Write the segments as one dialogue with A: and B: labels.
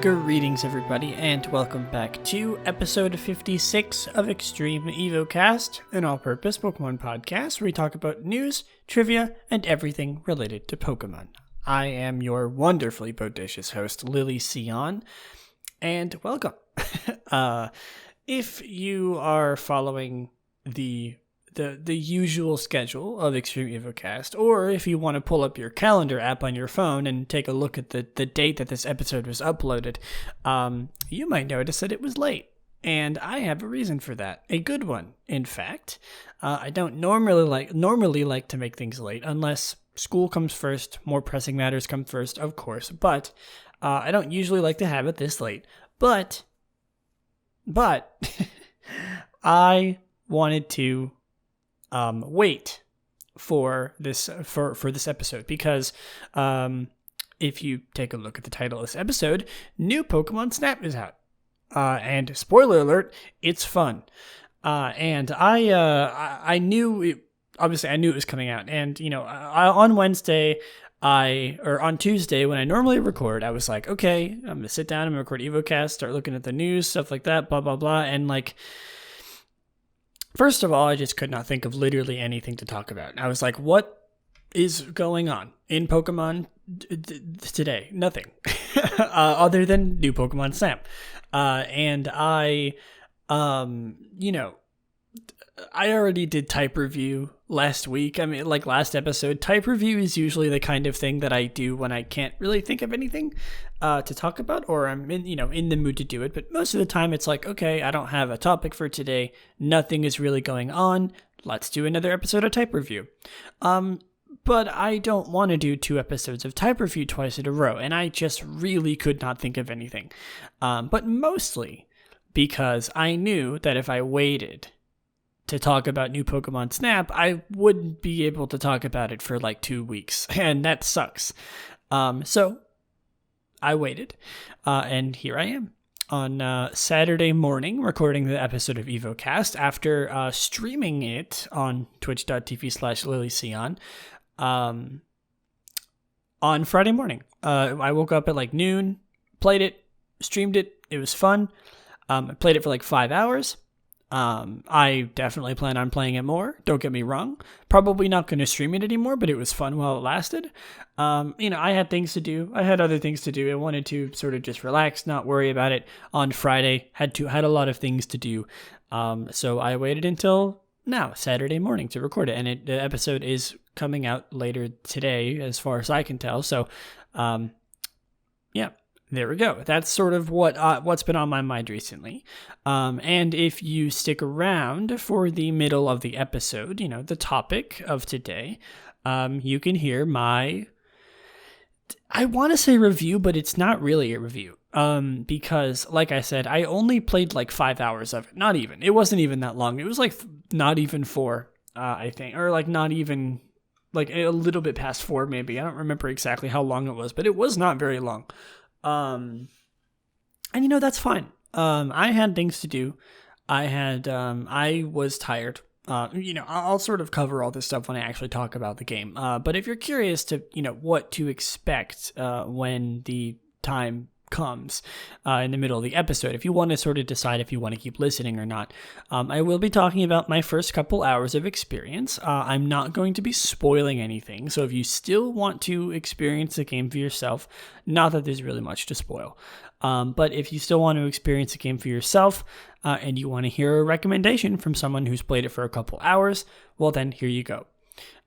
A: Greetings everybody, and welcome back to episode 56 of Extreme Evocast, an all-purpose Pokemon podcast where we talk about news, trivia, and everything related to Pokemon. I am your wonderfully bodacious host, Lillieceon, and welcome. If you are following the usual schedule of Extreme Evocast, or if you want to pull up your calendar app on your phone and take a look at the date that this episode was uploaded, you might notice that it was late. And I have a reason for that. A good one, in fact. I don't normally like to make things late, unless school comes first, more pressing matters come first, of course. But I don't usually like to have it this late. But I wanted to wait for this episode because if you take a look at the title of this episode, new Pokemon Snap is out, and spoiler alert, it's fun. And I knew it. Obviously, I knew it was coming out, and on Tuesday when I normally record, I was like, okay, I'm gonna sit down, I'm gonna record Evocast, start looking at the news, stuff like that, blah blah blah, and like. First of all, I just could not think of literally anything to talk about. I was like, what is going on in Pokemon today? Nothing. Other than new Pokemon Snap. And I already did type review last week. I mean, like last episode, type review is usually the kind of thing that I do when I can't really think of anything to talk about, or I'm in the mood to do it. But most of the time it's like, okay, I don't have a topic for today. Nothing is really going on. Let's do another episode of type review. But I don't want to do 2 episodes of type review twice in a row. And I just really could not think of anything. But mostly because I knew that if I waited to talk about new Pokemon Snap, I wouldn't be able to talk about it for like 2 weeks, and that sucks. So I waited, and here I am on Saturday morning recording the episode of Evocast after streaming it on twitch.tv/Lillieceon on Friday morning. I woke up at like noon, played it, streamed it. It was fun. I played it for like 5 hours. I definitely plan on playing it more. Don't get me wrong. Probably not going to stream it anymore, but it was fun while it lasted. I had things to do. I had other things to do. I wanted to sort of just relax, not worry about it. On Friday, had a lot of things to do. So I waited until now, Saturday morning, to record it. And the episode is coming out later today, as far as I can tell. So, yeah. There we go. That's sort of what's been on my mind recently. And if you stick around for the middle of the episode, the topic of today, you can hear my, I want to say review, but it's not really a review. Because like I said, I only played like 5 hours of it. Not even. It wasn't even that long. It was like not even 4, I think, or like not even like a little bit past 4, maybe. I don't remember exactly how long it was, but it was not very long. And that's fine. I had things to do. I was tired. I'll sort of cover all this stuff when I actually talk about the game. But if you're curious to, what to expect, when the time comes in the middle of the episode, if you want to sort of decide if you want to keep listening or not, I will be talking about my first couple hours of experience. I'm not going to be spoiling anything, so if you still want to experience the game for yourself, not that there's really much to spoil, but if you still want to experience the game for yourself, and you want to hear a recommendation from someone who's played it for a couple hours, well then here you go.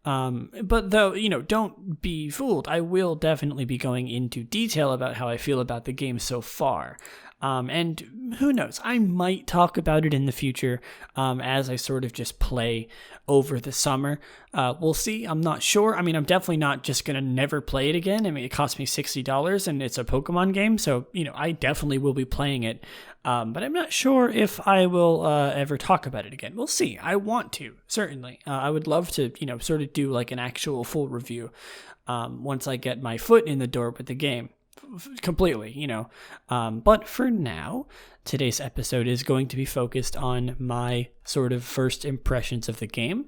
A: But though, don't be fooled. I will definitely be going into detail about how I feel about the game so far. And who knows, I might talk about it in the future, as I sort of just play over the summer. We'll see. I'm not sure. I mean, I'm definitely not just going to never play it again. I mean, it cost me $60 and it's a Pokemon game. So, I definitely will be playing it. But I'm not sure if I will ever talk about it again. We'll see. I want to, certainly. I would love to, sort of do like an actual full review once I get my foot in the door with the game. Completely, but for now, today's episode is going to be focused on my sort of first impressions of the game.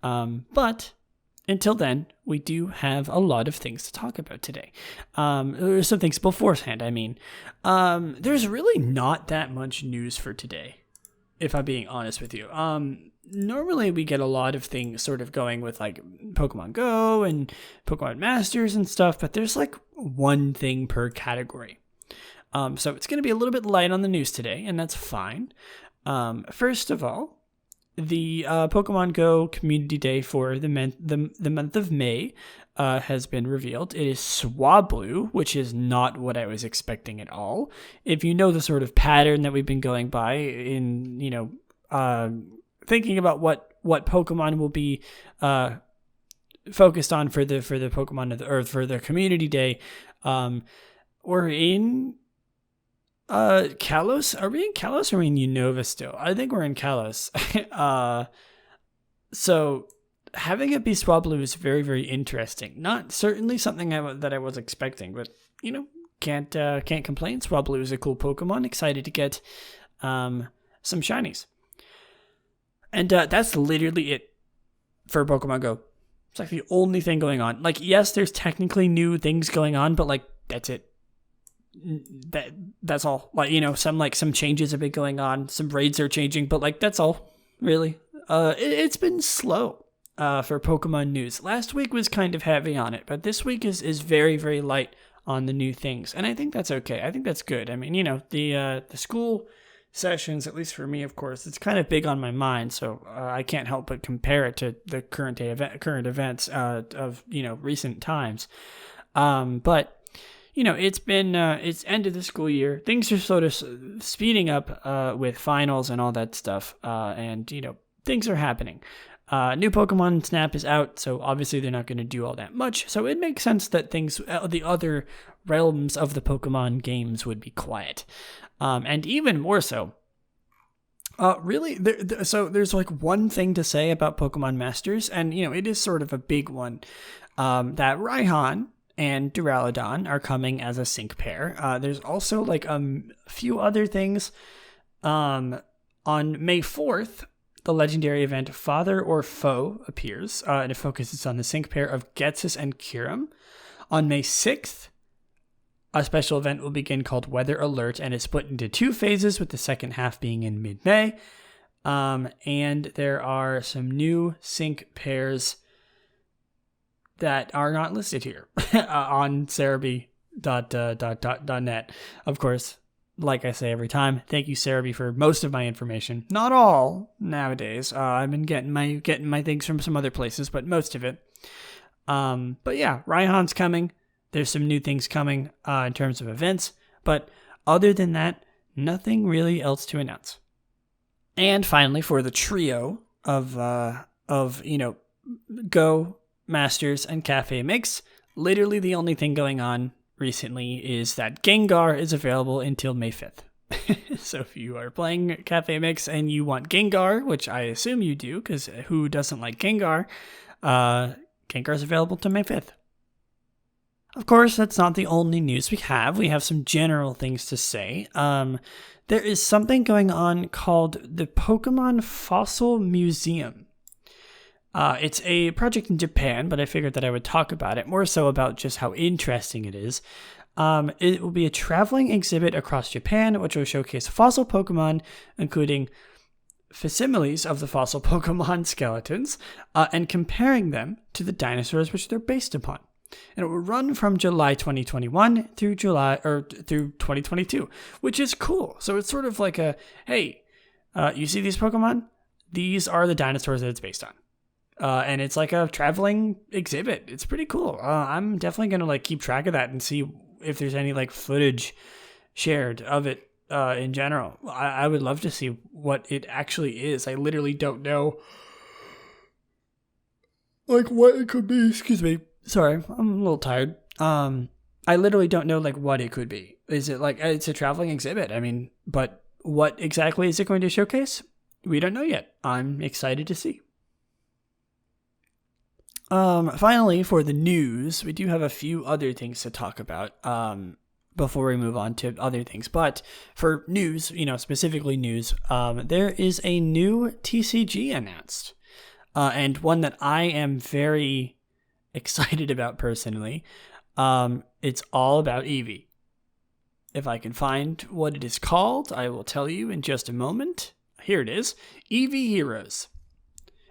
A: But until then, we do have a lot of things to talk about today. There's some things beforehand, I mean. There's really not that much news for today, if I'm being honest with you. Normally we get a lot of things sort of going with like Pokemon Go and Pokemon Masters and stuff, but there's like one thing per category. So it's going to be a little bit light on the news today, and that's fine. First of all, the Pokemon Go Community Day for the month of May has been revealed. It is Swablu, which is not what I was expecting at all. If you know the sort of pattern that we've been going by in, thinking about what Pokemon will be focused on for the Pokemon of the Earth for their Community Day, we're in Kalos? Are we in Kalos or are we in Unova still? I think we're in Kalos. So having it be Swablu is very, very interesting. Not certainly something that I was expecting, but can't complain. Swablu is a cool Pokemon. Excited to get some shinies. And that's literally it for Pokemon Go. It's like the only thing going on. Like, yes, there's technically new things going on, but like that's it. That's all. Like, some changes have been going on, some raids are changing, but like that's all really. It's been slow for Pokemon news. Last week was kind of heavy on it, but this week is very, very light on the new things, and I think that's okay. I think that's good. I mean, the school sessions, at least for me, of course, it's kind of big on my mind, so I can't help but compare it to the current events of recent times. But it's end of the school year. Things are sort of speeding up with finals and all that stuff. And things are happening. New Pokemon Snap is out, so obviously they're not going to do all that much. So it makes sense that the other realms of the Pokemon games would be quiet. And even more so. Really, so there's like one thing to say about Pokemon Masters, and it is sort of a big one. That Raihan and Duraludon are coming as a sync pair. There's also like a few other things. On May 4th, the legendary event Father or Foe appears, and it focuses on the sync pair of Ghetsis and Kyurem. On May 6th, a special event will begin called Weather Alert, and it's split into 2 phases, with the second half being in mid-May. And there are some new sync pairs that are not listed here on Cerebi.net. Of course, like I say every time, thank you, Cerebi, for most of my information. Not all nowadays. I've been getting my things from some other places, but most of it. But yeah, Raihan's coming. There's some new things coming in terms of events, but other than that, nothing really else to announce. And finally, for the trio of Go, Masters, and Cafe Mix, literally the only thing going on recently is that Gengar is available until May 5th. So if you are playing Cafe Mix and you want Gengar, which I assume you do, because who doesn't like Gengar, Gengar's available till May 5th. Of course, that's not the only news we have. We have some general things to say. There is something going on called the Pokemon Fossil Museum. It's a project in Japan, but I figured that I would talk about it, more so about just how interesting it is. It will be a traveling exhibit across Japan, which will showcase fossil Pokemon, including facsimiles of the fossil Pokemon skeletons, and comparing them to the dinosaurs which they're based upon. And it will run from July 2021 through 2022, which is cool. So it's sort of like hey, you see these Pokemon? These are the dinosaurs that it's based on. And it's like a traveling exhibit. It's pretty cool. I'm definitely going to keep track of that and see if there's any footage shared of it in general. I would love to see what it actually is. I literally don't know what it could be. Excuse me. Sorry, I'm a little tired. I literally don't know what it could be. Is it it's a traveling exhibit? I mean, but what exactly is it going to showcase? We don't know yet. I'm excited to see. Finally, for the news, we do have a few other things to talk about before we move on to other things. But for news, specifically news, there is a new TCG announced, and one that I am very excited about personally. It's all about Eevee. If I can find what it is called, I will tell you in just a moment. Here it is, Eevee Heroes.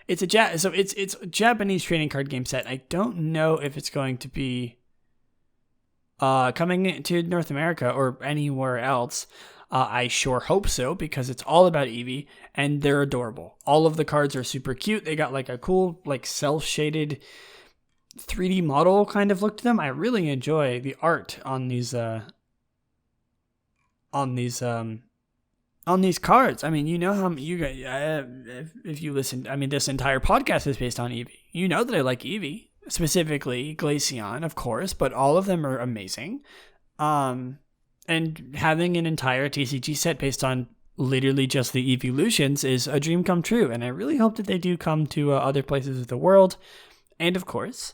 A: It's it's a Japanese trading card game set. I don't know if it's going to be coming to North America or anywhere else. I sure hope so, because it's all about Eevee, and they're adorable. All of the cards are super cute. They got like a cool, like cel-shaded 3D model kind of look to them. I really enjoy the art on these cards. I mean, you know how you guys, if you listen, I mean, this entire podcast is based on Eevee. You know that I like Eevee, specifically Glaceon, of course, but all of them are amazing. And having an entire TCG set based on literally just the Eeveelutions is a dream come true. And I really hope that they do come to other places of the world. And of course,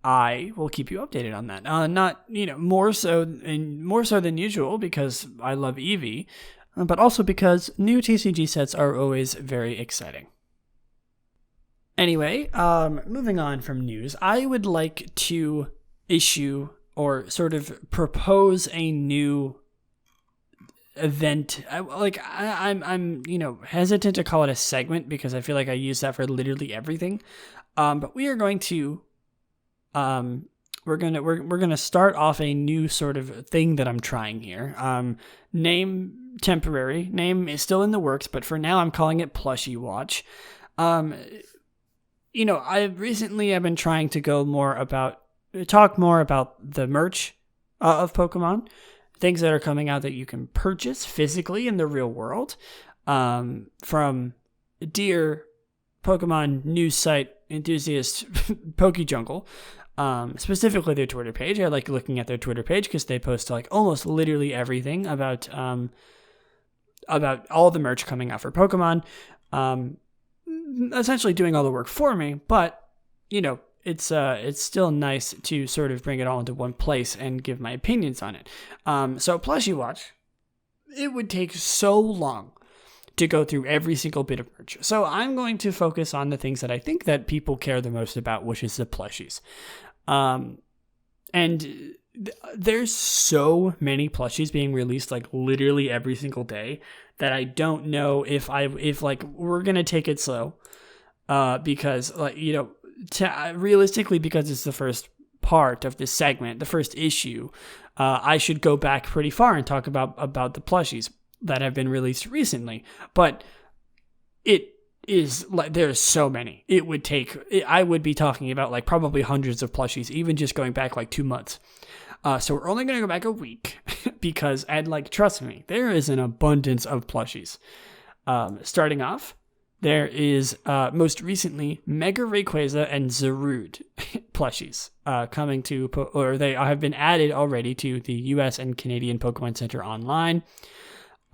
A: I will keep you updated on that. Not, more so than usual, because I love Eevee, but also because new TCG sets are always very exciting. Anyway, moving on from news, I would like to issue or sort of propose a new event. I'm hesitant to call it a segment, because I feel like I use that for literally everything. But we are going to we're gonna start off a new sort of thing that I'm trying here. Name temporary. Name is still in the works, but for now I'm calling it Plushie Watch. I recently have been trying to talk more about the merch of Pokemon, things that are coming out that you can purchase physically in the real world, from dear Pokemon news site enthusiast PokeJungle, specifically their Twitter page. I like looking at their Twitter page because they post like almost literally everything about all the merch coming out for Pokemon, essentially doing all the work for me, but it's still nice to sort of bring it all into one place and give my opinions on it. So Plushie Watch, it would take so long to go through every single bit of merch. So I'm going to focus on the things that I think that people care the most about, which is the plushies. And there's so many plushies being released like literally every single day that I don't know if we're going to take it slow, because realistically, because it's the first part of this segment, the first issue, I should go back pretty far and talk about the plushies that have been released recently. But it is like, there's so many. I would be talking about like probably hundreds of plushies, even just going back like 2 months. So we're only going to go back a week because, and like, trust me, there is an abundance of plushies. Starting off, there is most recently Mega Rayquaza and Zarude plushies coming to, or they have been added already to the US and Canadian Pokemon Center online.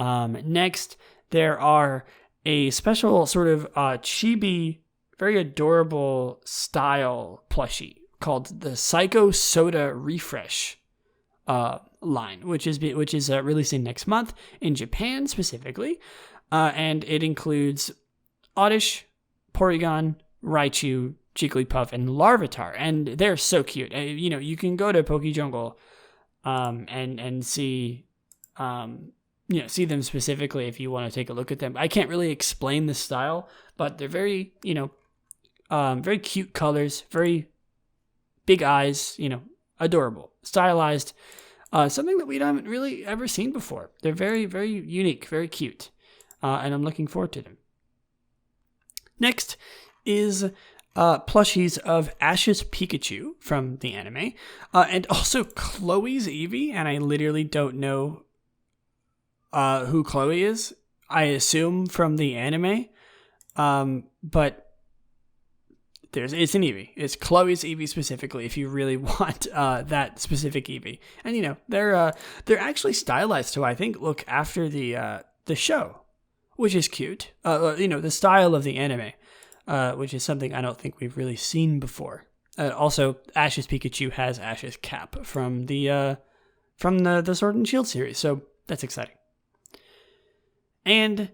A: Next, there are a special sort of chibi, very adorable style plushie called the Psycho Soda Refresh line, which is releasing next month in Japan specifically, and it includes Oddish, Porygon, Raichu, Jigglypuff, and Larvitar, and they're so cute. You can go to PokeJungle and see see them specifically if you want to take a look at them. I can't really explain the style, but they're very very cute colors, very big eyes, adorable, stylized, something that we haven't really ever seen before. They're very, very unique, very cute, and I'm looking forward to them. Next is plushies of Ash's Pikachu from the anime, and also Chloe's Eevee, and I literally don't know who Chloe is. I assume from the anime, but it's an Eevee. It's Chloe's Eevee specifically, if you really want that specific Eevee. And they're actually stylized to, I think, look after the show, which is cute. The style of the anime, which is something I don't think we've really seen before. Also, Ash's Pikachu has Ash's cap from the Sword and Shield series, so that's exciting. And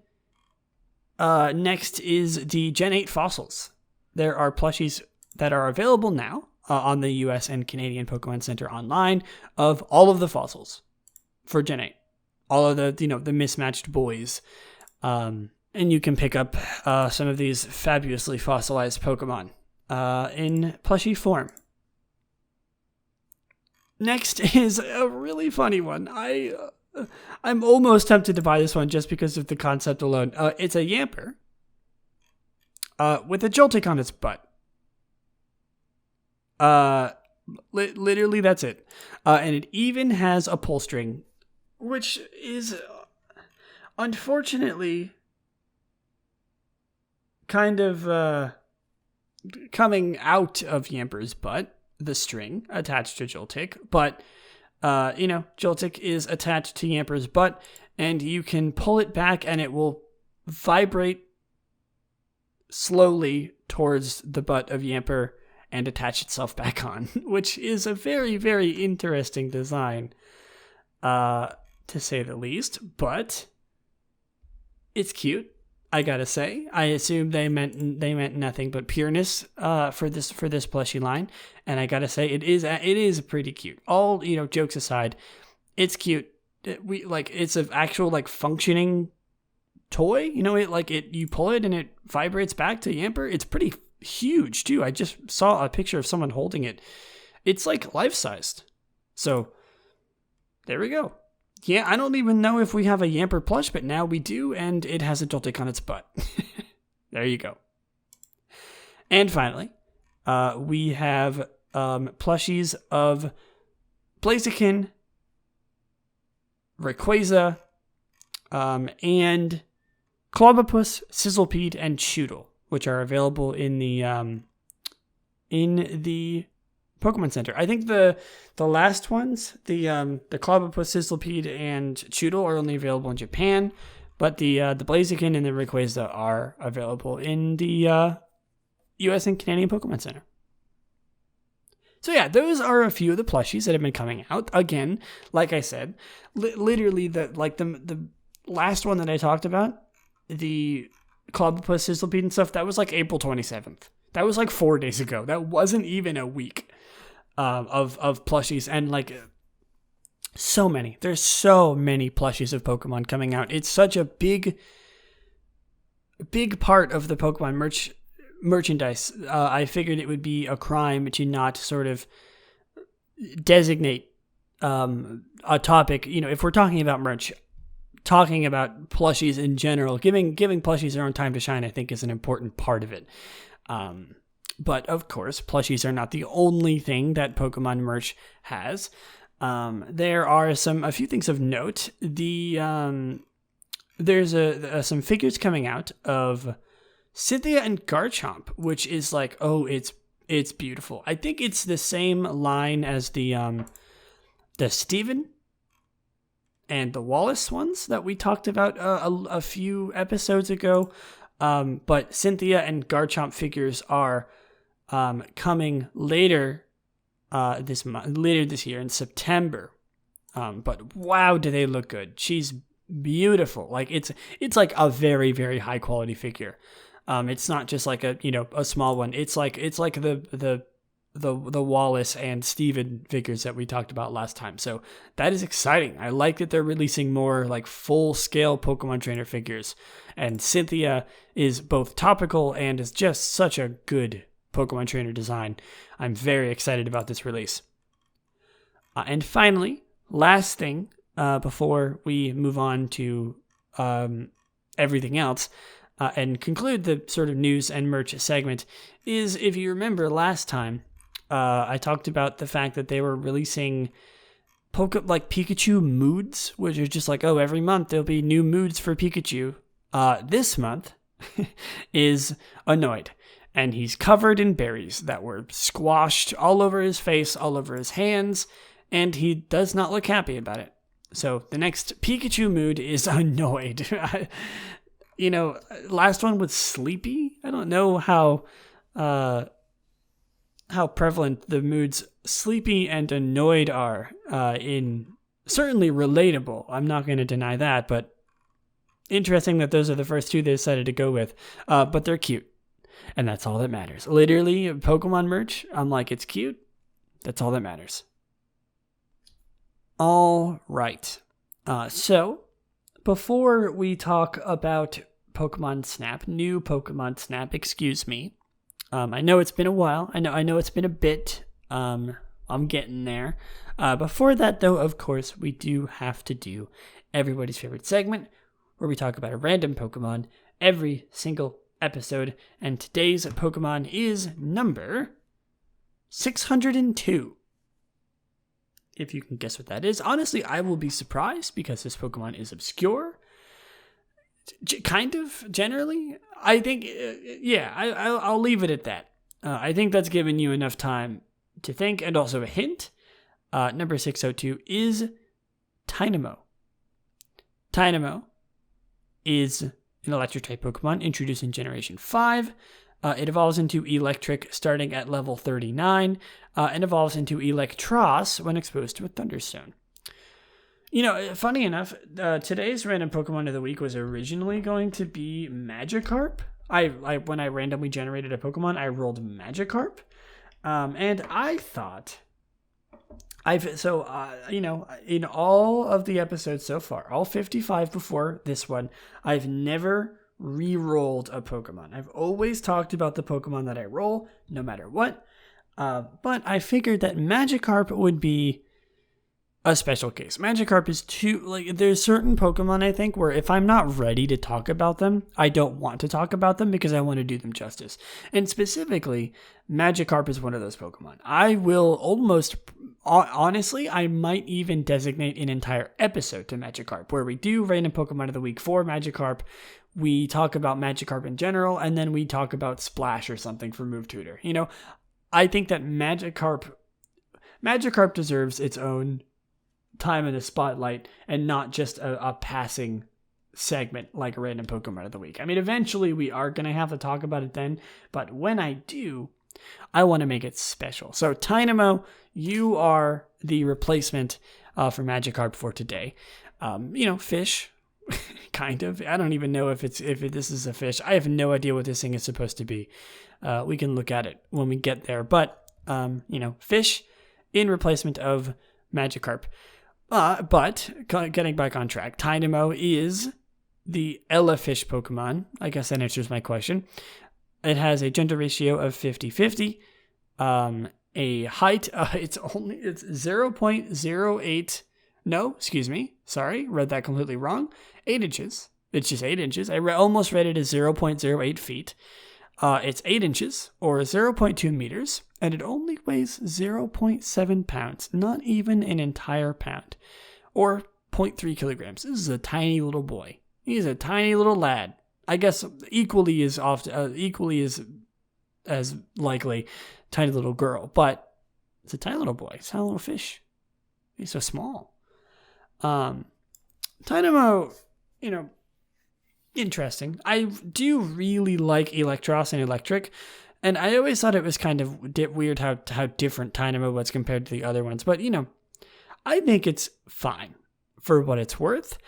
A: next is the Gen 8 fossils. There are plushies that are available now on the US and Canadian Pokemon Center online of all of the fossils for Gen 8. All of the mismatched boys. And you can pick up some of these fabulously fossilized Pokemon in plushie form. Next is a really funny one. I'm almost tempted to buy this one just because of the concept alone. It's a Yamper with a Joltik on its butt. Literally, that's it. And it even has a pull string, which is unfortunately kind of coming out of Yamper's butt, the string attached to Joltik. But, Joltik is attached to Yamper's butt, and you can pull it back and it will vibrate slowly towards the butt of Yamper and attach itself back on, which is a very, very interesting design, to say the least. But it's cute, I gotta say. I assume they meant nothing but pureness for this plushie line, and I gotta say it is pretty cute. All jokes aside, it's cute. It's an actual functioning toy. You pull it and it vibrates back to Yamper. It's pretty huge too. I just saw a picture of someone holding it. It's life-sized. So there we go. Yeah, I don't even know if we have a Yamper plush, but now we do, and it has a Joltik on its butt. There you go. And finally, we have plushies of Blaziken, Rayquaza, and Clobopus, Sizzlipede, and Choodle, which are available in the Pokemon Center. I think the last ones, the Clobopus, Sizzlipede, and Choodle are only available in Japan, but the Blaziken and the Rayquaza are available in the US and Canadian Pokemon Center. So yeah, those are a few of the plushies that have been coming out. Again, like I said, literally the last one that I talked about, the Clobopus, Sizzlipede, and stuff, that was April 27th. That was 4 days ago. That wasn't even a week of plushies, and so many. There's so many plushies of Pokemon coming out. It's such a big part of the Pokemon merchandise. I figured it would be a crime to not sort of designate a topic. If we're talking about merch, talking about plushies in general, giving plushies their own time to shine, I think, is an important part of it. But of course, plushies are not the only thing that Pokemon merch has. There are a few things of note. There's some figures coming out of Cynthia and Garchomp, which is it's beautiful. I think it's the same line as the Steven and the Wallace ones that we talked about a few episodes ago. But Cynthia and Garchomp figures are coming later this year in September. But wow, do they look good. She's beautiful. It's a very, very high quality figure. It's not just a small one. It's like the Wallace and Steven figures that we talked about last time. So that is exciting. I like that they're releasing more full scale Pokemon trainer figures. And Cynthia is both topical and is just such a good Pokemon trainer design. I'm very excited about this release. And finally, last thing before we move on to everything else and conclude the sort of news and merch segment is, if you remember last time, I talked about the fact that they were releasing Pikachu moods, which are just every month there'll be new moods for Pikachu. This month is Annoyed, and he's covered in berries that were squashed all over his face, all over his hands, and he does not look happy about it. So the next Pikachu mood is Annoyed. Last one was Sleepy. I don't know how prevalent the moods Sleepy and Annoyed are certainly relatable. I'm not going to deny that, but interesting that those are the first two they decided to go with. But they're cute. And that's all that matters. Literally, Pokemon merch, I'm like, it's cute. That's all that matters. All right. So, before we talk about new Pokemon Snap, excuse me. I know it's been a while. I know it's been a bit. I'm getting there. Before that, though, of course, we do have to do everybody's favorite segment, where we talk about a random Pokemon every single episode. And today's Pokemon is number 602. If you can guess what that is. Honestly, I will be surprised because this Pokemon is obscure. Kind of, generally. I think, I'll leave it at that. I think that's given you enough time to think, and also a hint. Number 602 is Tynamo. Tynamo is an electric-type Pokemon introduced in Generation 5. It evolves into Electric starting at level 39, and evolves into Electros when exposed to a Thunderstone. You know, funny enough, today's random Pokemon of the week was originally going to be Magikarp. When I randomly generated a Pokemon, I rolled Magikarp, and I thought, in all of the episodes so far, all 55 before this one, I've never re-rolled a Pokemon. I've always talked about the Pokemon that I roll, no matter what. But I figured that Magikarp would be a special case. Magikarp is there's certain Pokemon, I think, where if I'm not ready to talk about them, I don't want to talk about them because I want to do them justice. And specifically, Magikarp is one of those Pokemon. I will honestly, I might even designate an entire episode to Magikarp, where we do random Pokemon of the week for Magikarp. We talk about Magikarp in general, and then we talk about Splash or something for Move Tutor. You know, I think that Magikarp deserves its own time in the spotlight and not just a passing segment like a random Pokemon of the week. I mean, eventually we are going to have to talk about it then, but when I do, I want to make it special. So Tynamo, you are the replacement for Magikarp for today. Fish. Kind of. I don't even know if this is a fish. I have no idea what this thing is supposed to be. We can look at it when we get there. But, fish in replacement of Magikarp. But getting back on track, Tynamo is the Elefish Pokemon. I guess that answers my question. It has a gender ratio of 50-50. A height, it's 0.08. No, excuse me. Sorry, read that completely wrong. 8 inches. It's just 8 inches. I almost read it as 0.08 feet. It's 8 inches, or 0.2 meters, and it only weighs 0.7 pounds. Not even an entire pound. Or 0.3 kilograms. This is a tiny little boy. He's a tiny little lad. I guess equally as likely, tiny little girl. But it's a tiny little boy. It's a tiny little fish. He's so small. Tynamo, interesting. I do really like Electros and Electric, and I always thought it was kind of weird how different Tynamo was compared to the other ones, but, I think it's fine for what it's worth.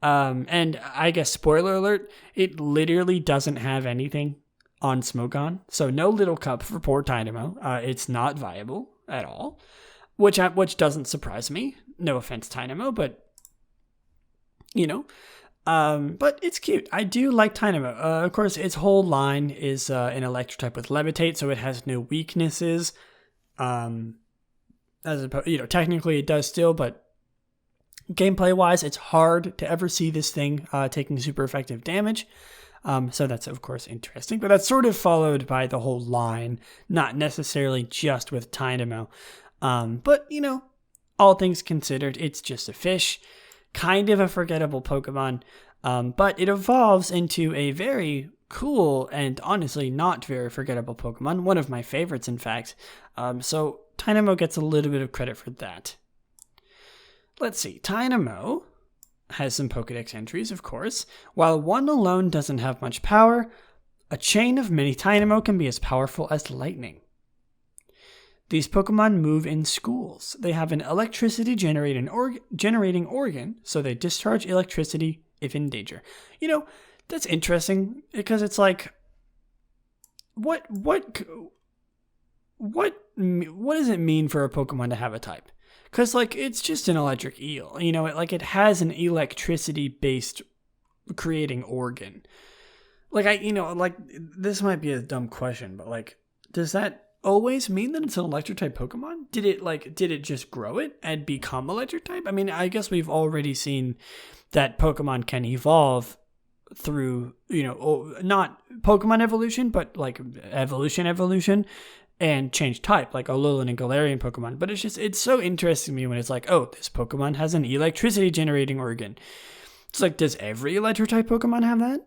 A: And I guess, spoiler alert, it literally doesn't have anything on Smogon, so no Little Cup for poor Tynamo. It's not viable at all, which doesn't surprise me. No offense, Tynamo, but, but it's cute. I do like Tynamo. Of course, its whole line is an electric type with Levitate, so it has no weaknesses. Technically it does still, but gameplay-wise, it's hard to ever see this thing taking super effective damage. So that's, of course, interesting. But that's sort of followed by the whole line, not necessarily just with Tynamo. But, all things considered, it's just a fish. Kind of a forgettable Pokemon. But it evolves into a very cool and honestly not very forgettable Pokemon. One of my favorites, in fact. So Tynamo gets a little bit of credit for that. Let's see. Tynamo has some Pokedex entries, of course. While one alone doesn't have much power, a chain of many Tynamo can be as powerful as lightning. These Pokemon move in schools. They have an electricity generating organ, so they discharge electricity if in danger. That's interesting, because it's like, what does it mean for a Pokemon to have a type? Because, like, it's just an electric eel. You know, it has an electricity-based creating organ. Like, this might be a dumb question, but, like, does that always mean that it's an electric-type Pokemon? Did it just grow it and become electric-type? I mean, I guess we've already seen that Pokemon can evolve through, not Pokemon evolution, but, like, evolution, and change type, like Alolan and Galarian Pokemon. But it's so interesting to me when it's like, oh, this Pokemon has an electricity generating organ. It's like, does every electric type Pokemon have that?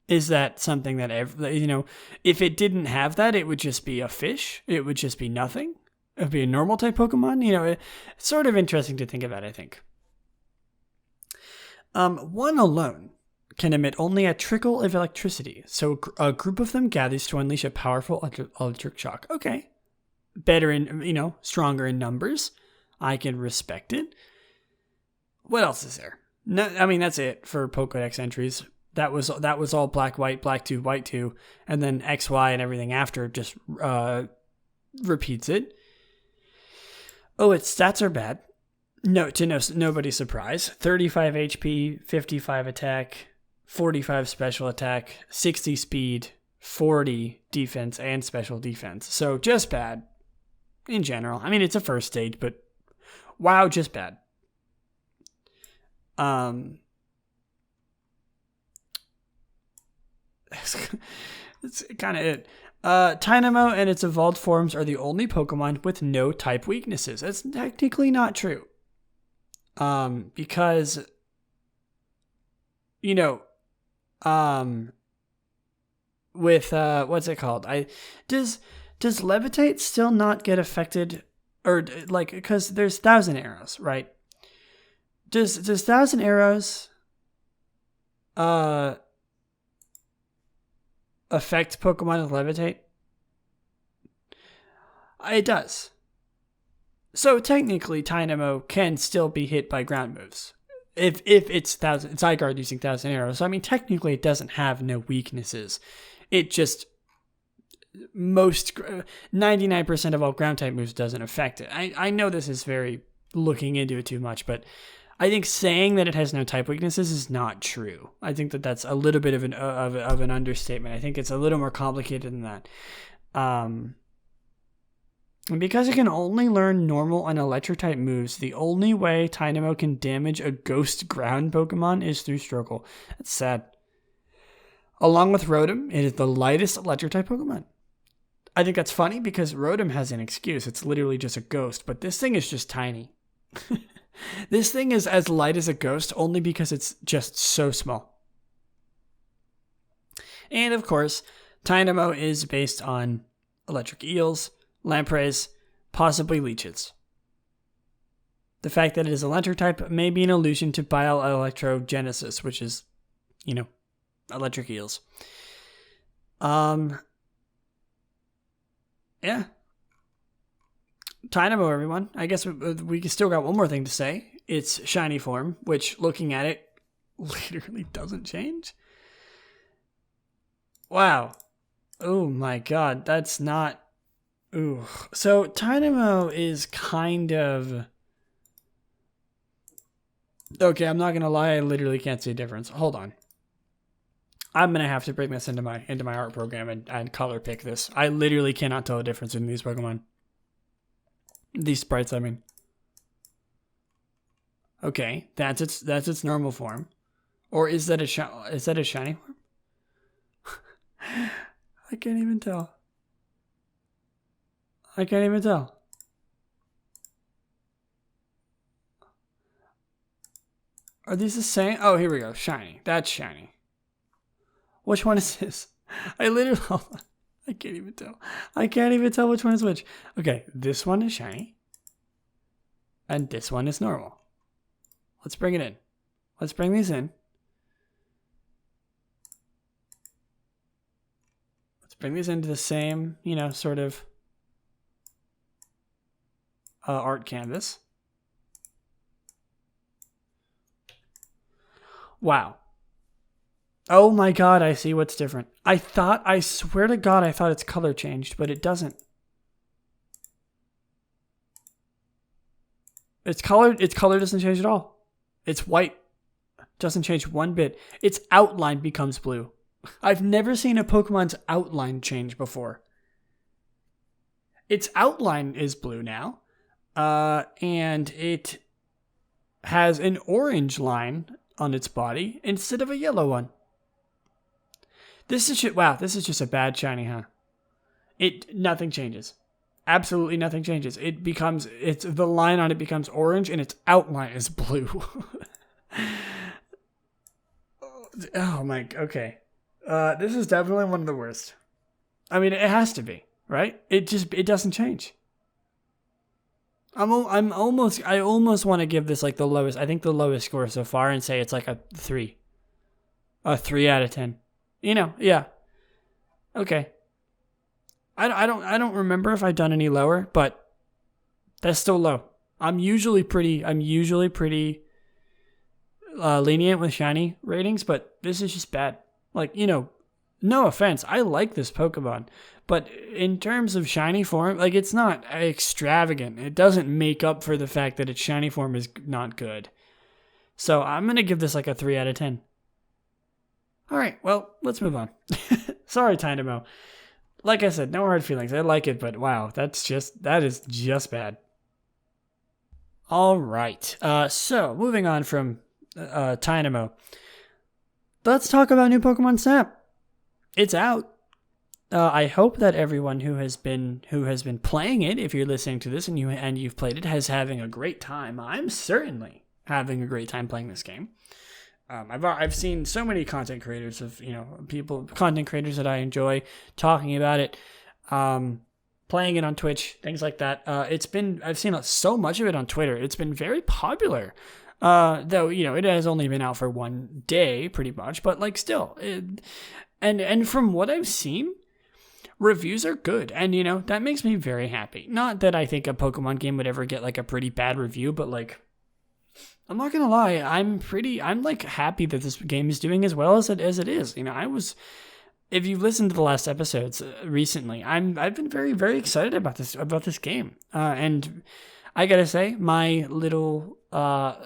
A: Is that something that, if it didn't have that, it would just be a fish? It would just be nothing? It would be a normal type Pokemon? It's sort of interesting to think about, I think. One alone can emit only a trickle of electricity, so a group of them gathers to unleash a powerful electric shock. Okay. Better in, stronger in numbers. I can respect it. What else is there? No, I mean, that's it for Pokedex entries. That was all black, white, black 2, white 2, and then X, Y, and everything after just repeats it. Oh, its stats are bad. No, nobody's surprise. 35 HP, 55 attack, 45 special attack, 60 speed, 40 defense, and special defense. So just bad in general. I mean, it's a first stage, but wow, just bad. It's kind of it. Tynamo and its evolved forms are the only Pokemon with no type weaknesses. That's technically not true. Because, with, what's it called? Does Levitate still not get affected? Or, like, because there's Thousand Arrows, right? Does Thousand Arrows, affect Pokemon with Levitate? It does. So technically, Tynamo can still be hit by ground moves. If it's Zygarde using Thousand Arrows. So, I mean, technically it doesn't have no weaknesses. It just, 99% of all ground type moves doesn't affect it. I know this is very looking into it too much, but I think saying that it has no type weaknesses is not true. I think that's a little bit of an understatement. I think it's a little more complicated than that. And because it can only learn normal and electric type moves, the only way Tynamo can damage a ghost ground Pokemon is through Struggle. That's sad. Along with Rotom, it is the lightest electric type Pokemon. I think that's funny because Rotom has an excuse. It's literally just a ghost, but this thing is just tiny. This thing is as light as a ghost only because it's just so small. And of course, Tynamo is based on electric eels, lampreys, possibly leeches. The fact that it is electric type may be an allusion to bioelectrogenesis, which is, electric eels. Yeah. Tynamo, everyone. I guess we still got one more thing to say. It's shiny form, which, looking at it, literally doesn't change. Wow. Oh my god, that's not... Ooh. So, Tynamo is kind of... Okay, I'm not gonna lie, I literally can't see a difference. Hold on. I'm gonna have to bring this into my art program and color pick this. I literally cannot tell a difference in these Pokemon. These sprites, I mean. Okay, that's its normal form. Or is that a shiny form? I can't even tell. Are these the same? Oh, here we go. Shiny. That's shiny. Which one is this? I can't even tell. I can't even tell which one is which. Okay, this one is shiny. And this one is normal. Let's bring it in. Let's bring these in. Let's bring these into the same, sort of art canvas. Wow. Oh my god, I see what's different. I swear to god, I thought its color changed, but it doesn't. Its color doesn't change at all. It's white. Doesn't change one bit. Its outline becomes blue. I've never seen a Pokemon's outline change before. Its outline is blue now. And it has an orange line on its body instead of a yellow one. This is just a bad shiny, huh? Nothing changes. Absolutely nothing changes. It's the line on it becomes orange and its outline is blue. Oh my, okay. This is definitely one of the worst. I mean, it has to be, right? It doesn't change. I almost want to give this like the lowest. I think the lowest score so far and say it's like a 3. A 3 out of 10. Yeah. Okay. I don't remember if I've done any lower, but that's still low. I'm usually pretty lenient with shiny ratings, but this is just bad. Like, no offense, I like this Pokemon, but in terms of shiny form, like, it's not extravagant. It doesn't make up for the fact that its shiny form is not good. So I'm going to give this like a 3 out of 10. All right, well, let's move on. Sorry, Dynamo. Like I said, no hard feelings. I like it, but wow, that is just bad. All right, so moving on from Dynamo, let's talk about new Pokemon Snap. It's out. I hope that everyone who has been playing it, if you're listening to this and you've played it, is having a great time. I'm certainly having a great time playing this game. I've seen so many content creators content creators that I enjoy talking about it, playing it on Twitch, things like that. I've seen so much of it on Twitter. It's been very popular. Though, it has only been out for one day pretty much, but like still, and from what I've seen, reviews are good. And, that makes me very happy. Not that I think a Pokemon game would ever get like a pretty bad review, but like, I'm not gonna lie, I'm like happy that this game is doing as well as it is. If you've listened to the last episodes recently, I've been very, very excited about this game. And I gotta say, my little my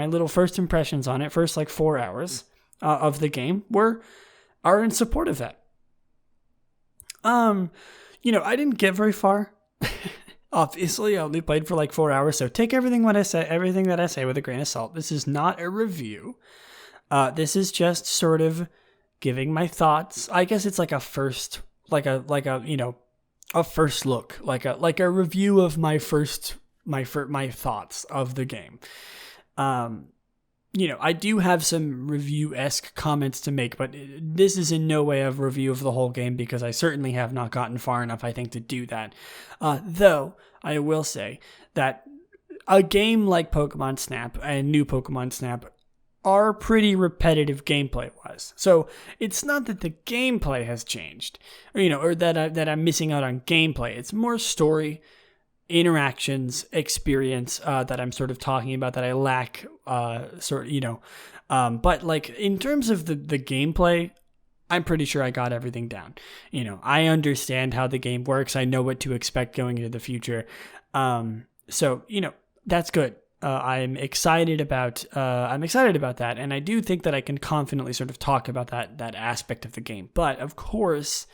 A: little first impressions on it, first like 4 hours of the game are in support of that. I didn't get very far. Obviously, I only played for like 4 hours, so take everything that I say with a grain of salt. This is not a review. This is just sort of giving my thoughts. I guess it's like a first, a first look, like a review of my thoughts of the game. I do have some review-esque comments to make, but this is in no way a review of the whole game because I certainly have not gotten far enough, I think, to do that. Though, I will say that a game like Pokemon Snap and new Pokemon Snap are pretty repetitive gameplay-wise. So, it's not that the gameplay has changed, or that I'm missing out on gameplay. It's more story, interactions, experience that I'm sort of talking about that I lack, but like in terms of the gameplay, I'm pretty sure I got everything down. I understand how the game works. I know what to expect going into the future. So that's good. I'm excited about that, and I do think that I can confidently sort of talk about that aspect of the game. But of course,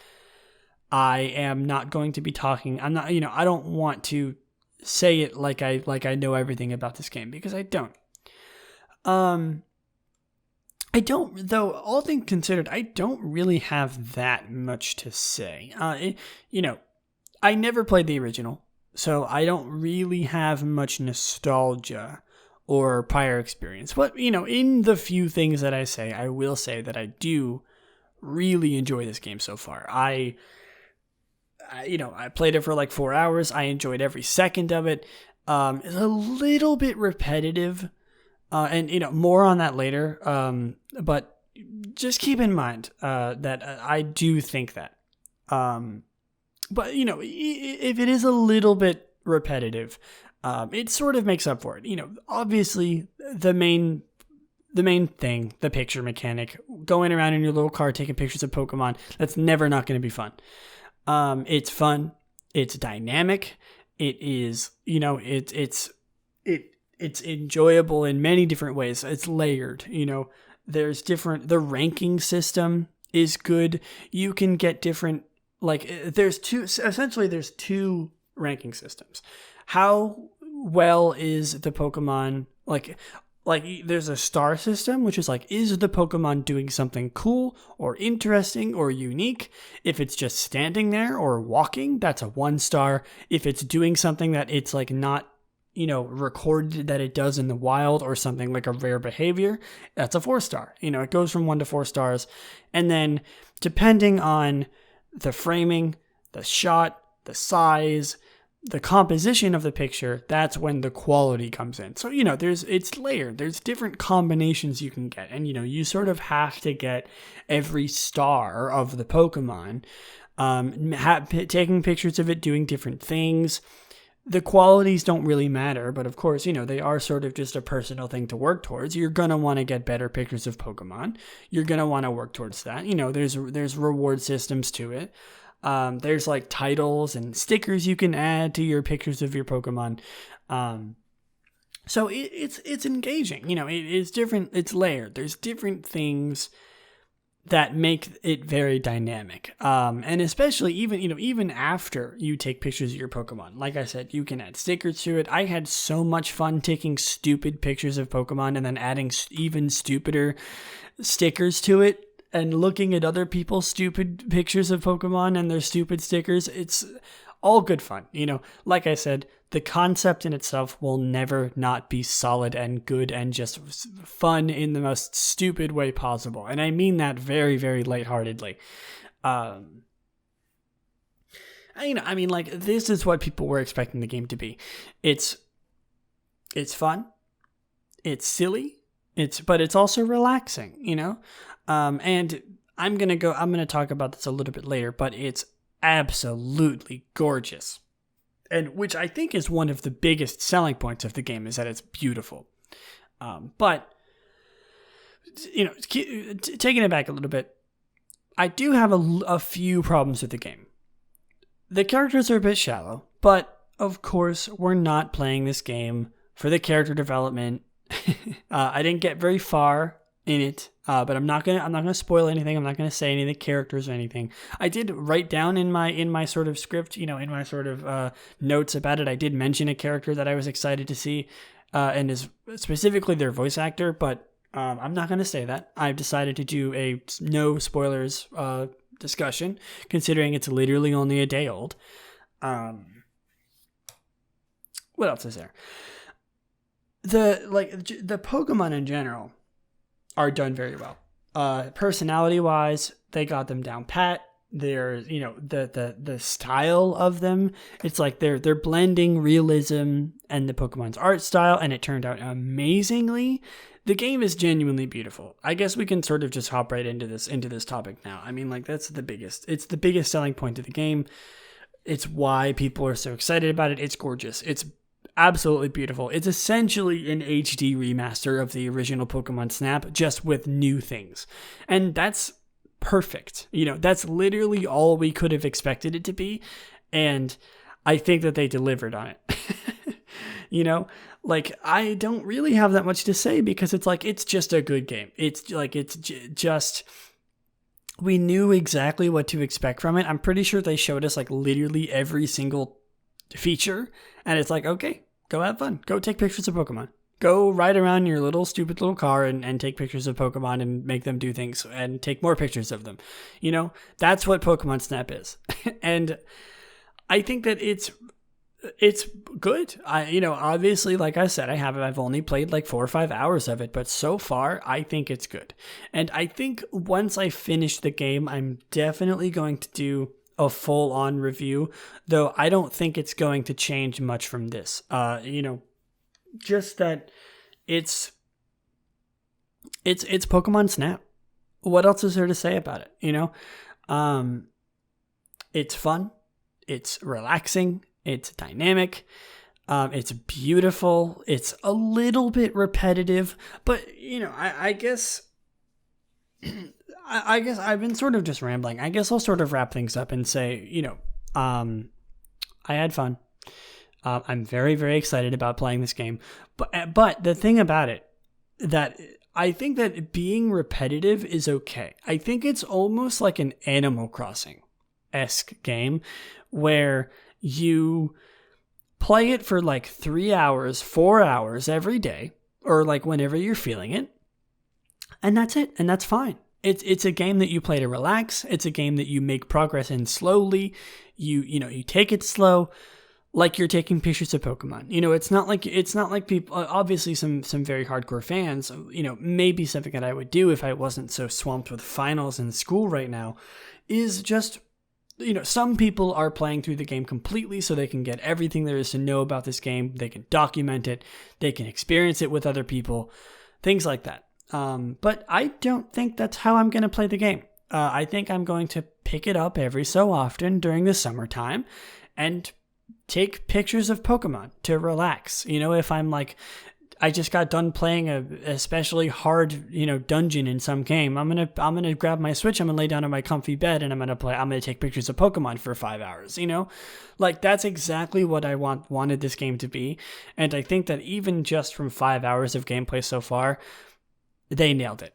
A: I am not going to be talking. I'm not. I don't want to say it like I know everything about this game because I don't. I don't, though. All things considered, I don't really have that much to say. I never played the original, so I don't really have much nostalgia or prior experience. But in the few things that I say, I will say that I do really enjoy this game so far. I played it for like 4 hours. I enjoyed every second of it. It's a little bit repetitive, and more on that later. But just keep in mind that I do think that. But if it is a little bit repetitive, it sort of makes up for it. Obviously the main the main thing, the picture mechanic, going around in your little car taking pictures of Pokemon. That's never not going to be fun. It's fun. It's dynamic. It is, it's enjoyable in many different ways. It's layered, there's the ranking system is good. You can get different, there's two ranking systems. How well is the Pokemon, there's a star system, which is is the Pokemon doing something cool or interesting or unique? If it's just standing there or walking, that's a 1 star. If it's doing something that it's not, recorded that it does in the wild, or something like a rare behavior, that's a 4 star. It goes from 1 to 4 stars. And then depending on the framing, the shot, the size, the composition of the picture, that's when the quality comes in. So, it's layered. There's different combinations you can get. And, you sort of have to get every star of the Pokemon, taking pictures of it doing different things. The qualities don't really matter, but of course, they are sort of just a personal thing to work towards. You're going to want to get better pictures of Pokemon. You're going to want to work towards that. There's reward systems to it. There's titles and stickers you can add to your pictures of your Pokemon. So it's engaging. It is different. It's layered. There's different things that make it very dynamic. And especially even after you take pictures of your Pokemon, like I said, you can add stickers to it. I had so much fun taking stupid pictures of Pokemon and then adding even stupider stickers to it, and looking at other people's stupid pictures of Pokemon and their stupid stickers. It's all good fun. Like I said, the concept in itself will never not be solid and good and just fun in the most stupid way possible. And I mean that very, very lightheartedly. This is what people were expecting the game to be. It's fun. It's silly. But it's also relaxing, and I'm going to talk about this a little bit later, but it's absolutely gorgeous. And which I think is one of the biggest selling points of the game, is that it's beautiful. But taking it back a little bit, I do have a few problems with the game. The characters are a bit shallow, but of course we're not playing this game for the character development. I didn't get very far in it, but I'm not gonna spoil anything. I'm not gonna say any of the characters or anything. I did write down in my sort of script, in my sort of notes about it, I did mention a character that I was excited to see, and is specifically their voice actor, but I'm not gonna say that. I've decided to do a no spoilers discussion, considering it's literally only a day old. What else is there? The Pokemon in general are done very well. Personality wise, they got them down pat. They're, the style of them, it's they're blending realism and the Pokemon's art style, and it turned out amazingly. The game is genuinely beautiful. I guess we can sort of just hop right into this topic now. It's the biggest selling point of the game. It's why people are so excited about it. It's gorgeous. It's absolutely beautiful. It's essentially an HD remaster of the original Pokemon Snap, just with new things. And that's perfect. That's literally all we could have expected it to be. And I think that they delivered on it. I don't really have that much to say, because it's just a good game. We knew exactly what to expect from it. I'm pretty sure they showed us literally every single feature, and it's okay, go have fun. Go take pictures of Pokemon. Go ride around in your little stupid little car and take pictures of Pokemon and make them do things and take more pictures of them. That's what Pokemon Snap is. And I think that it's good. Obviously, like I said, I've only played 4 or 5 hours of it, but so far I think it's good. And I think once I finish the game, I'm definitely going to do a full-on review, though I don't think it's going to change much from this. Just that it's Pokemon Snap. What else is there to say about it? It's fun, it's relaxing, it's dynamic. It's beautiful. It's a little bit repetitive, but I guess I guess I've been sort of just rambling. I guess I'll sort of wrap things up and say, I had fun. I'm very, very excited about playing this game. But the thing about it, that I think that being repetitive is okay. I think it's almost like an Animal Crossing-esque game where you play it for like 3 hours, 4 hours every day, or like whenever you're feeling it. And that's it. And that's fine. It's a game that you play to relax. It's a game that you make progress in slowly. You take it slow, like you're taking pictures of Pokemon. It's not like people. Obviously, some very hardcore fans. Maybe something that I would do if I wasn't so swamped with finals in school right now, is just. Some people are playing through the game completely so they can get everything there is to know about this game. They can document it. They can experience it with other people. Things like that. But I don't think that's how I'm going to play the game. I think I'm going to pick it up every so often during the summertime and take pictures of Pokemon to relax. If I'm like, I just got done playing a especially hard, dungeon in some game, I'm gonna grab my Switch, I'm gonna lay down on my comfy bed, and I'm gonna take pictures of Pokemon for 5 hours. Like that's exactly what I wanted this game to be, and I think that even just from 5 hours of gameplay so far, they nailed it.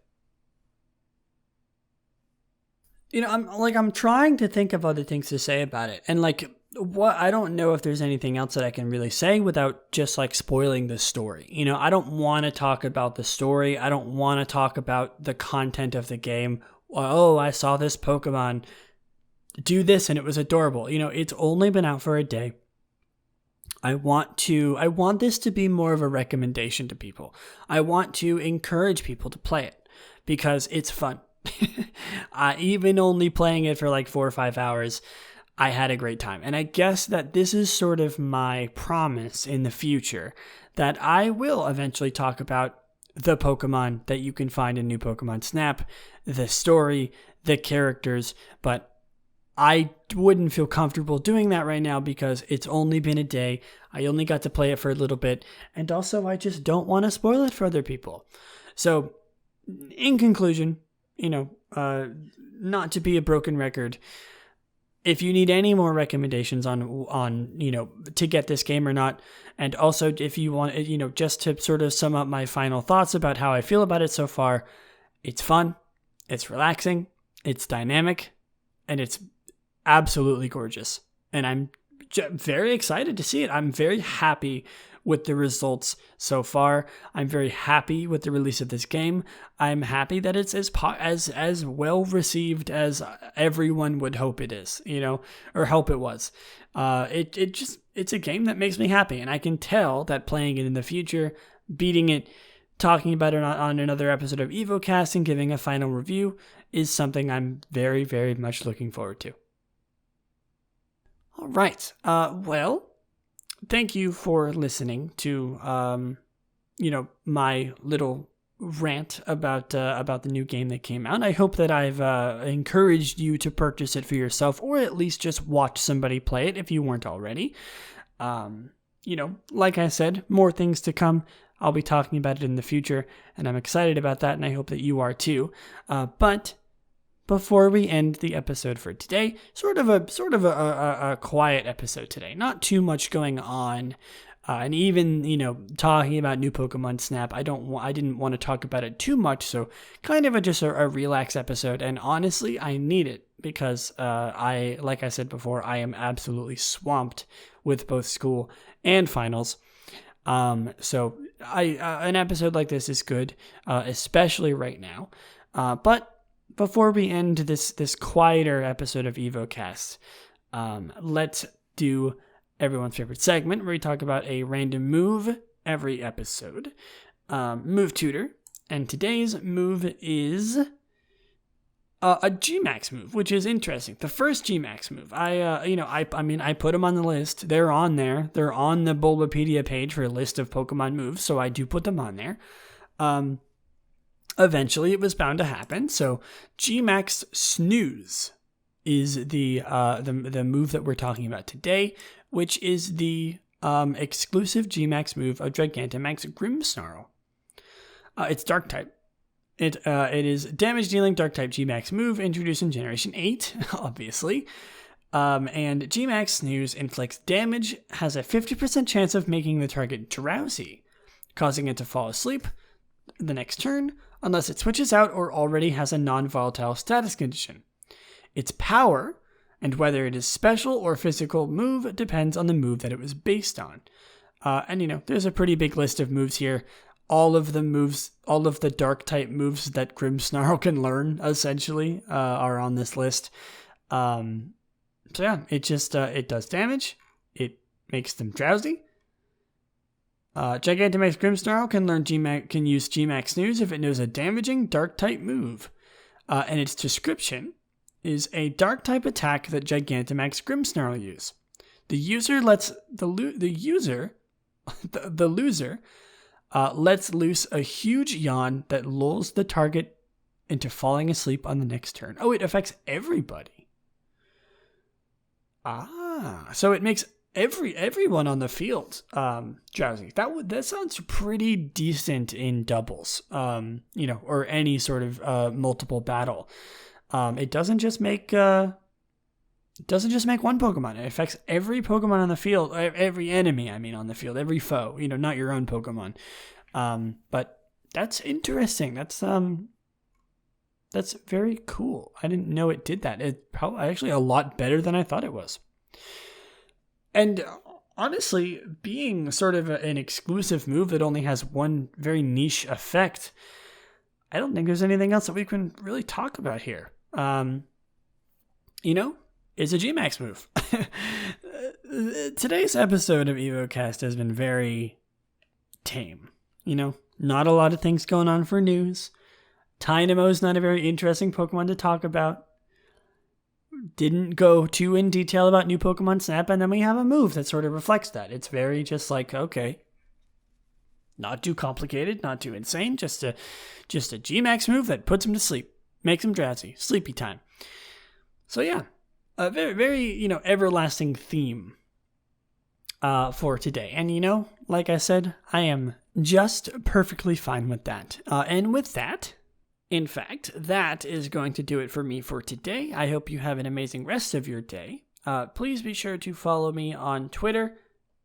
A: I'm trying to think of other things to say about it, and I don't know if there's anything else that I can really say without just spoiling the story. I don't want to talk about the story. I don't want to talk about the content of the game. Oh, I saw this Pokemon do this and it was adorable. It's only been out for a day. I want this to be more of a recommendation to people. I want to encourage people to play it because it's fun. Even only playing it for 4 or 5 hours, I had a great time. And I guess that this is sort of my promise in the future that I will eventually talk about the Pokemon that you can find in New Pokemon Snap, the story, the characters, but I wouldn't feel comfortable doing that right now because it's only been a day. I only got to play it for a little bit, and also I just don't want to spoil it for other people. So, in conclusion, not to be a broken record, if you need any more recommendations on to get this game or not, and also if you want, just to sort of sum up my final thoughts about how I feel about it so far, it's fun, it's relaxing, it's dynamic, and it's absolutely gorgeous. And I'm very excited to see it. I'm very happy with the results so far. I'm very happy with the release of this game. I'm happy that it's as well received as everyone would hope it is, or hope it was. It's a game that makes me happy, and I can tell that playing it in the future, beating it, talking about it on another episode of Evocast, and giving a final review is something I'm very, very much looking forward to. All right. Well, thank you for listening to, my little rant about the new game that came out. I hope that I've encouraged you to purchase it for yourself, or at least just watch somebody play it if you weren't already. Like I said, more things to come. I'll be talking about it in the future, and I'm excited about that, and I hope that you are too. But before we end the episode for today, sort of a quiet episode today. Not too much going on, and even talking about New Pokemon Snap, I didn't want to talk about it too much. So kind of just a relax episode. And honestly, I need it because like I said before, I am absolutely swamped with both school and finals. So an episode like this is good, especially right now. But before we end this quieter episode of Evocast, let's do everyone's favorite segment where we talk about a random move every episode. Move tutor, and today's move is a G-Max move, which is interesting. The first G-Max move. I put them on the list. They're on there. They're on the Bulbapedia page for a list of Pokemon moves, so I do put them on there. Eventually, it was bound to happen. So, G-Max Snooze is the move that we're talking about today, which is the exclusive G-Max move of Gigantamax Grimmsnarl. It's Dark type. It is damage dealing Dark type G-Max move introduced in Generation 8, obviously. And G-Max Snooze inflicts damage, has a 50% chance of making the target drowsy, causing it to fall asleep the next turn, unless it switches out or already has a non-volatile status condition. Its power, and whether it is special or physical move, depends on the move that it was based on. And there's a pretty big list of moves here. All of the dark type moves that Grimmsnarl can learn, essentially, are on this list. So yeah, it does damage. It makes them drowsy. Gigantamax Grimmsnarl can use G-Max Snooze if it knows a damaging dark type move. And its description is a dark type attack that Gigantamax Grimmsnarl use. The user lets the loser lets loose a huge yawn that lulls the target into falling asleep on the next turn. Oh, it affects everybody. So it makes everyone on the field drowsy. That sounds pretty decent in doubles, or any sort of multiple battle. It doesn't just make one Pokemon. It affects every Pokemon on the field, every enemy, on the field, every foe, not your own Pokemon. But that's interesting. That's very cool. I didn't know it did that. It's probably actually a lot better than I thought it was. And honestly, being sort of an exclusive move that only has one very niche effect, I don't think there's anything else that we can really talk about here. It's a G-Max move. Today's episode of Evocast has been very tame. Not a lot of things going on for news. Tynamo's not a very interesting Pokemon to talk about. Didn't go too in detail about new Pokemon Snap, and then we have a move that sort of reflects that. It's very just like, okay, not too complicated, not too insane, just a G-Max move that puts him to sleep, makes him drowsy, sleepy time. So yeah, a very, very, everlasting theme for today. And like I said, I am just perfectly fine with that. And with that, in fact, that is going to do it for me for today. I hope you have an amazing rest of your day. Please be sure to follow me on Twitter,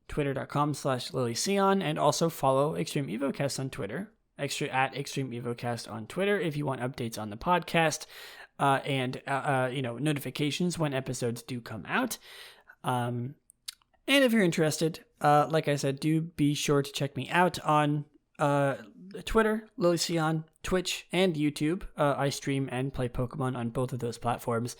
A: twitter.com/Lillieceon, and also follow Extreme Evocast on Twitter, at Extreme Evocast on Twitter if you want updates on the podcast and notifications when episodes do come out. And if you're interested, like I said, do be sure to check me out on Twitter, Lillieceon, Twitch, and YouTube. I stream and play Pokemon on both of those platforms.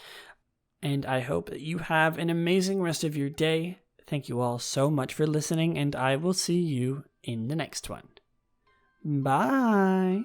A: And I hope that you have an amazing rest of your day. Thank you all so much for listening, and I will see you in the next one. Bye!